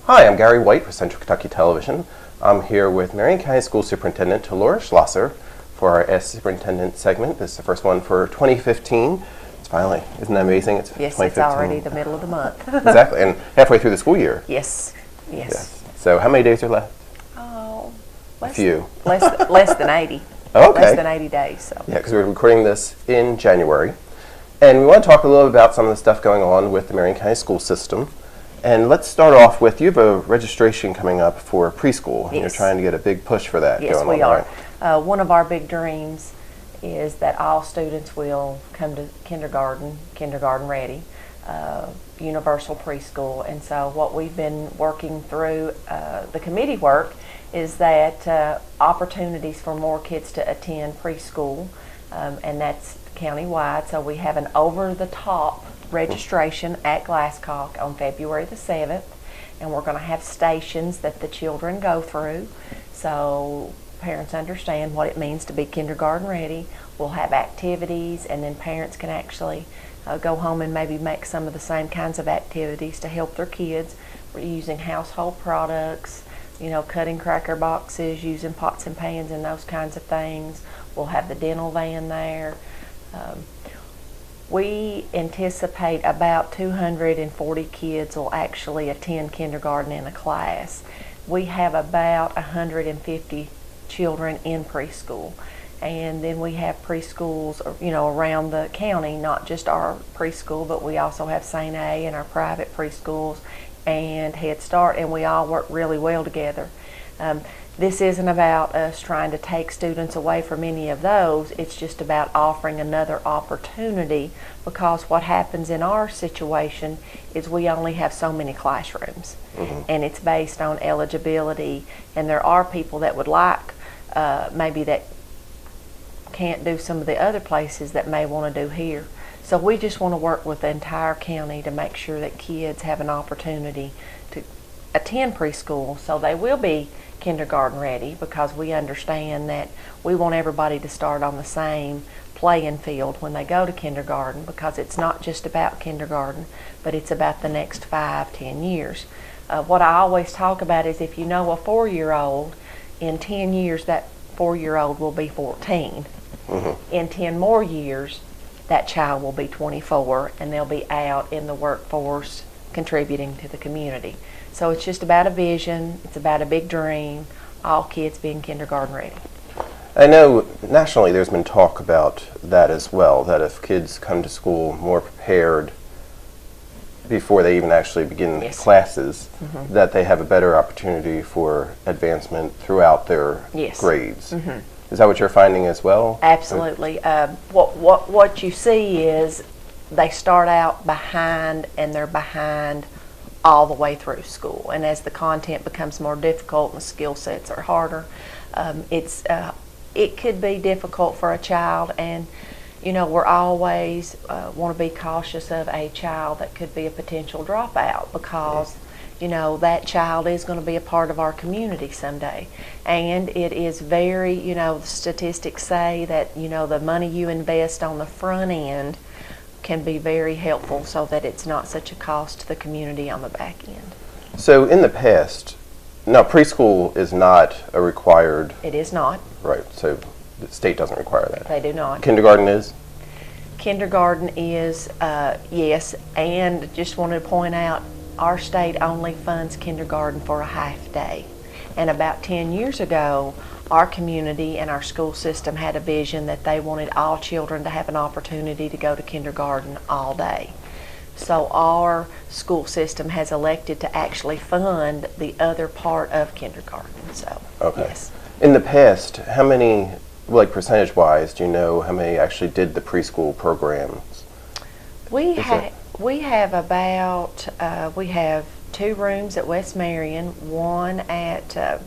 Hi, I'm Gary White with Central Kentucky Television. I'm here with Marion County School Superintendent Laura Schlosser for our Ask Superintendent segment. This is the first one for 2015. It's finally, isn't that amazing? It's Yes, 2015. it's already the middle of the month. Exactly, and halfway through the school year. Yes. So how many days are left? Oh, A few. Less than 80. Oh, okay. Less than 80 days. So. Yeah, because we're recording this in January. And we want to talk a little about some of the stuff going on with the Marion County school system. And let's start off with, you have a registration coming up for preschool. And you're trying to get a big push for that yes, going we on. are. One of our big dreams is that all students will come to kindergarten ready, universal preschool. And so what we've been working through, the committee work, is that opportunities for more kids to attend preschool, and that's countywide. So we have an over-the-top registration at Glasscock on February the 7th, and we're going to have stations that the children go through so parents understand what it means to be kindergarten ready. We'll have activities, and then parents can actually go home and maybe make some of the same kinds of activities to help their kids. We're using household products, you know, cutting cracker boxes, using pots and pans and those kinds of things. We'll have the dental van there. We anticipate about 240 kids will actually attend kindergarten in a class. We have about 150 children in preschool. And then we have preschools, you know, around the county, not just our preschool, but we also have St. A and our private preschools and Head Start, and we all work really well together. This isn't about us trying to take students away from any of those. It's just about offering another opportunity, because what happens in our situation is we only have so many classrooms, and it's based on eligibility, and there are people that would like maybe that can't do some of the other places that may want to do here. So we just want to work with the entire county to make sure that kids have an opportunity to attend preschool, so they will be kindergarten ready, because we understand that we want everybody to start on the same playing field when they go to kindergarten, because it's not just about kindergarten, but it's about the next 5-10 years. What I always talk about is, if you know a 4-year-old, in 10 years that 4-year-old will be 14. In 10 more years, that child will be 24, and they'll be out in the workforce contributing to the community. So it's just about a vision, it's about a big dream, all kids being kindergarten ready. I know nationally there's been talk about that as well, that if kids come to school more prepared before they even actually begin classes, that they have a better opportunity for advancement throughout their grades. Is that what you're finding as well? Absolutely. What you see is they start out behind, and they're behind all the way through school. And as the content becomes more difficult and the skill sets are harder, it could be difficult for a child. And you know, we're always want to be cautious of a child that could be a potential dropout, because you know, that child is going to be a part of our community someday. And it is very, you know, the statistics say that, you know, the money you invest on the front end can be very helpful, so that it's not such a cost to the community on the back end. So in the past, now preschool is not a required... It is not. Right, so the state doesn't require that. They do not. Kindergarten is? Kindergarten is, yes, and just wanted to point out, our state only funds kindergarten for a half day. And about 10 years ago, our community and our school system had a vision that they wanted all children to have an opportunity to go to kindergarten all day. So our school system has elected to actually fund the other part of kindergarten. So, yes. In the past, how many, like percentage-wise, do you know how many actually did the preschool programs? We have about, we have 2 rooms at West Marion, 1 at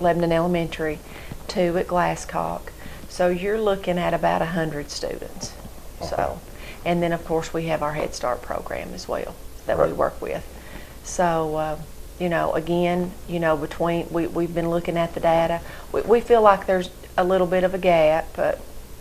Lebanon Elementary, 2 at Glasscock. So you're looking at about 100 students. So, and then of course we have our Head Start program as well that we work with. So, you know, again, you know, between, we've been looking at the data. We feel like there's a little bit of a gap, but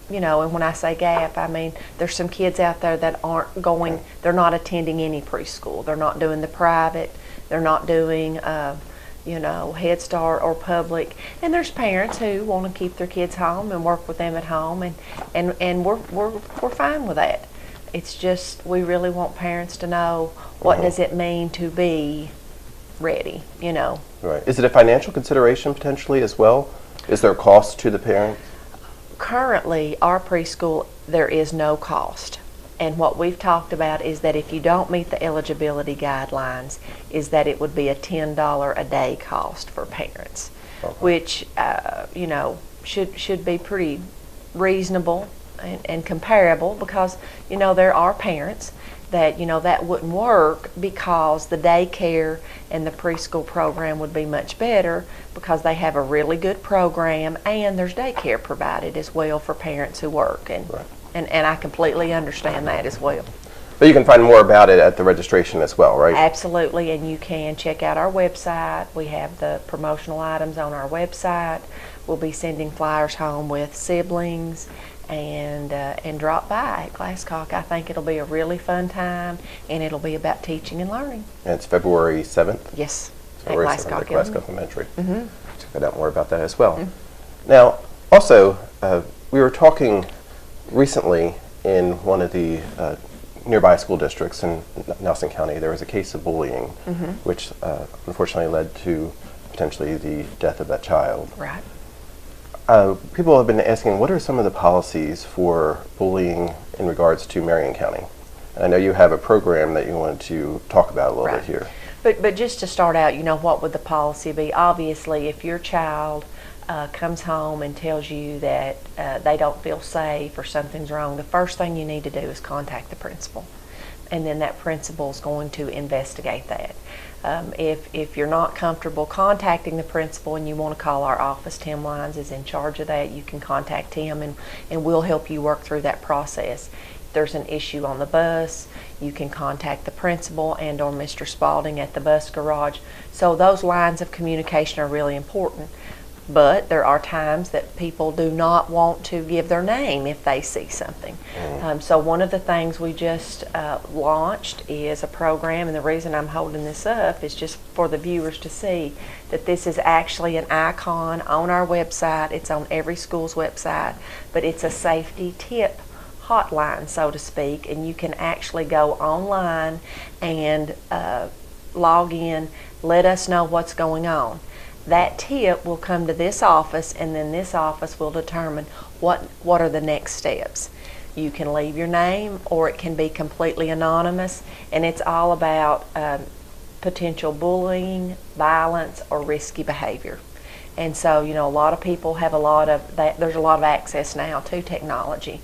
you know, and when I say gap, I mean there's some kids out there that aren't going, they're not attending any preschool. They're not doing the private. They're not doing Head Start or public, and there's parents who want to keep their kids home and work with them at home, and we're fine with that. It's just we really want parents to know what does it mean to be ready, Right. Is it a financial consideration potentially as well? Is there a cost to the parents? Currently, our preschool, there is no cost. And what we've talked about is that if you don't meet the eligibility guidelines, is that it would be a $10 a day cost for parents, which should be pretty reasonable and comparable, because there are parents that that wouldn't work, because the daycare and the preschool program would be much better because they have a really good program, and there's daycare provided as well for parents who work, and I completely understand that as well. But you can find more about it at the registration as well, right? Absolutely, and you can check out our website. We have the promotional items on our website. We'll be sending flyers home with siblings, and drop by at Glasscock. I think it'll be a really fun time, and it'll be about teaching and learning. And it's February 7th? Yes, February at Glasscock. At Glasscock Elementary. Mm-hmm. Check out more about that as well. Now, also, we were talking recently in one of the nearby school districts in Nelson County. There was a case of bullying, which unfortunately led to potentially the death of that child. Right. People have been asking, what are some of the policies for bullying in regards to Marion County? And I know you have a program that you wanted to talk about a little bit here. But just to start out, what would the policy be? Obviously, if your child comes home and tells you that they don't feel safe or something's wrong, the first thing you need to do is contact the principal. And then that principal is going to investigate that. If you're not comfortable contacting the principal and you want to call our office, Tim Lyons is in charge of that. You can contact him, and we'll help you work through that process. If there's an issue on the bus, you can contact the principal and or Mr. Spalding at the bus garage. So those lines of communication are really important. But there are times that people do not want to give their name if they see something. So one of the things we just launched is a program, and the reason I'm holding this up is just for the viewers to see that this is actually an icon on our website. It's on every school's website, but it's a safety tip hotline, so to speak, and you can actually go online and log in, let us know what's going on. That tip will come to this office, and then this office will determine what are the next steps. You can leave your name, or it can be completely anonymous, and it's all about potential bullying, violence, or risky behavior. And so, a lot of people have there's a lot of access now to technology.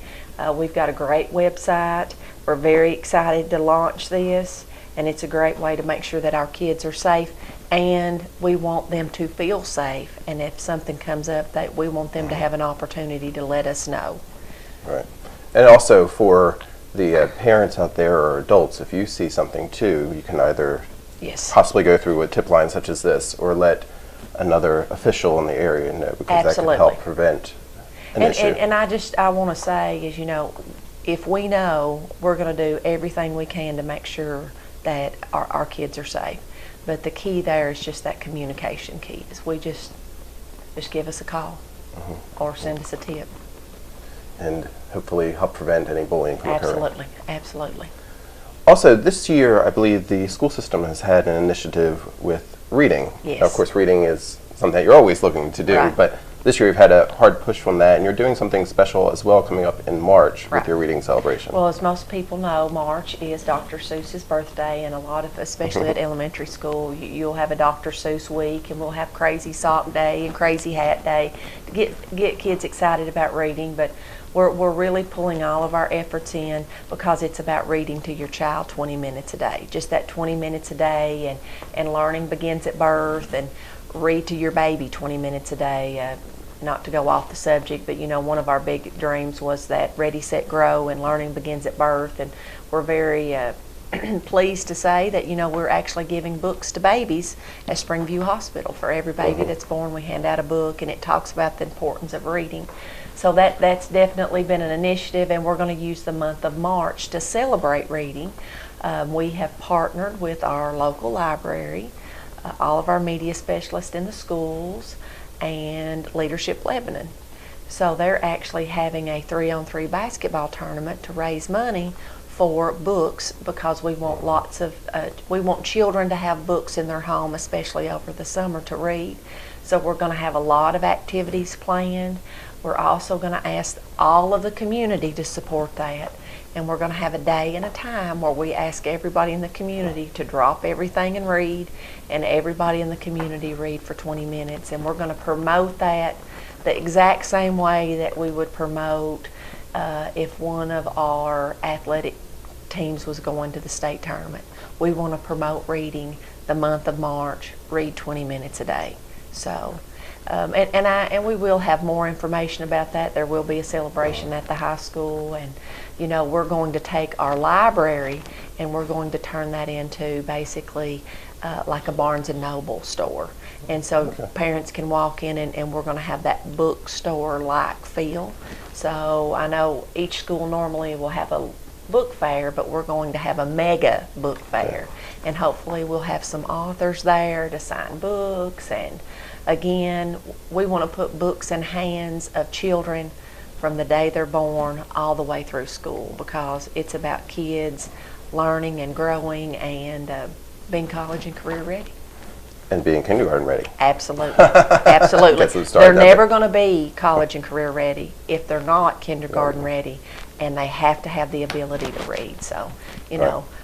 We've got a great website. We're very excited to launch this, and it's a great way to make sure that our kids are safe. And we want them to feel safe, and if something comes up, that we want them to have an opportunity to let us know. Right. And also for the parents out there or adults, if you see something too, you can either possibly go through a tip line such as this, or let another official in the area know, because that can help prevent an issue. And I want to say is, if we know, we're going to do everything we can to make sure that our kids are safe. But the key there is just that communication key. Is we just give us a call or send us a tip. And hopefully help prevent any bullying from occurring. Absolutely. Also, this year, I believe the school system has had an initiative with reading. Yes. Now, of course, reading is something that you're always looking to do, but this year you've had a hard push from that, and you're doing something special as well coming up in March with your reading celebration. Well, as most people know, March is Dr. Seuss's birthday, and a lot of, especially at elementary school, you'll have a Dr. Seuss week, and we'll have Crazy Sock Day and Crazy Hat Day to get kids excited about reading. But we're really pulling all of our efforts in, because it's about reading to your child 20 minutes a day. Just that 20 minutes a day, and learning begins at birth, and read to your baby 20 minutes a day. Not to go off the subject, but one of our big dreams was that Ready, Set, Grow, and learning begins at birth, and we're very pleased to say that we're actually giving books to babies at Springview Hospital. For every baby that's born, we hand out a book, and it talks about the importance of reading. So that's definitely been an initiative, and we're going to use the month of March to celebrate reading. We have partnered with our local library, all of our media specialists in the schools, and Leadership Lebanon. So they're actually having a 3-on-3 basketball tournament to raise money for books, because we want we want children to have books in their home, especially over the summer, to read. So we're going to have a lot of activities planned. We're also going to ask all of the community to support that, and we're going to have a day and a time where we ask everybody in the community to drop everything and read, and everybody in the community read for 20 minutes. And we're going to promote that the exact same way that we would promote if one of our athletic teams was going to the state tournament. We want to promote reading the month of March, read 20 minutes a day. So, and we will have more information about that. There will be a celebration at the high school, and we're going to take our library and we're going to turn that into basically like a Barnes and Noble store. And so parents can walk in, and we're going to have that bookstore-like feel. So I know each school normally will have a book fair, but we're going to have a mega book fair, and hopefully we'll have some authors there to sign books. And again, we want to put books in hands of children from the day they're born all the way through school, because it's about kids learning and growing and being college and career ready. And being kindergarten ready. Absolutely. Absolutely. They're never going to be college and career ready if they're not kindergarten ready, and they have to have the ability to read. So,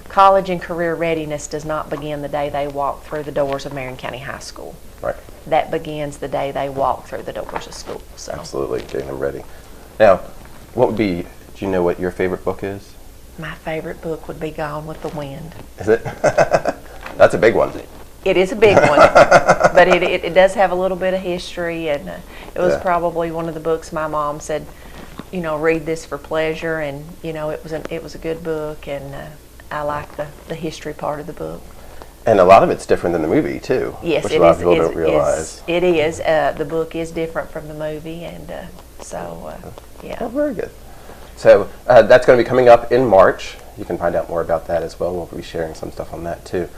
college and career readiness does not begin the day they walk through the doors of Marion County High School. Right. That begins the day they walk through the doors of school. So. Absolutely, getting them ready. Now, do you know what your favorite book is? My favorite book would be Gone with the Wind. Is it? That's a big one. It is a big one, but it does have a little bit of history, and it was probably one of the books my mom said, read this for pleasure, and it was a good book, and I like the history part of the book. And a lot of it's different than the movie too. Yes, which a lot of people don't realize. It is. The book is different from the movie, and yeah. Oh, very good. So that's going to be coming up in March. You can find out more about that as well. We'll be sharing some stuff on that too.